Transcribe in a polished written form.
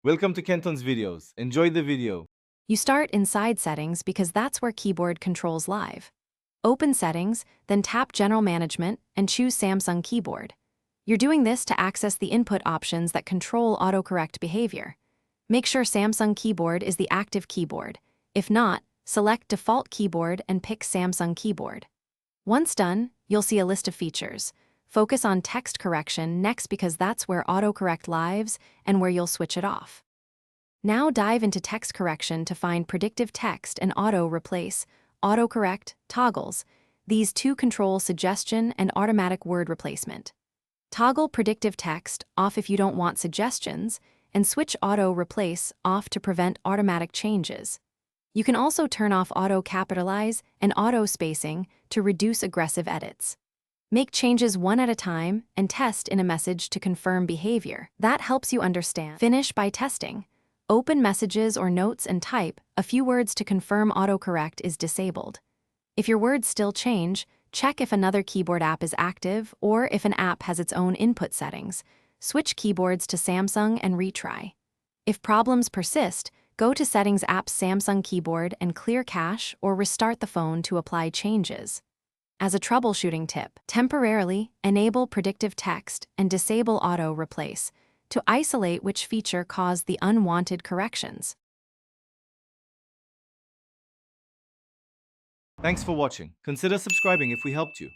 Welcome to Kenton's videos. Enjoy the video. You start inside Settings because that's where Keyboard controls live. Open Settings, then tap General Management and choose Samsung Keyboard. You're doing this to access the input options that control autocorrect behavior. Make sure Samsung Keyboard is the active keyboard. If not, select Default Keyboard and pick Samsung Keyboard. Once done, you'll see a list of features. Focus on text correction next because that's where autocorrect lives and where you'll switch it off. Now dive into text correction to find predictive text and auto-replace, autocorrect, toggles. These two control suggestion and automatic word replacement. Toggle predictive text off if you don't want suggestions, and switch auto-replace off to prevent automatic changes. You can also turn off auto-capitalize and auto-spacing to reduce aggressive edits. Make changes one at a time and test in a message to confirm behavior. That helps you understand. Finish by testing. Open messages or notes and type a few words to confirm autocorrect is disabled. If your words still change, check if another keyboard app is active or if an app has its own input settings. Switch keyboards to Samsung and retry. If problems persist, go to Settings app's Samsung Keyboard and clear cache or restart the phone to apply changes. As a troubleshooting tip, temporarily enable predictive text and disable auto-replace to isolate which feature caused the unwanted corrections. Thanks for watching. Consider subscribing if we helped you.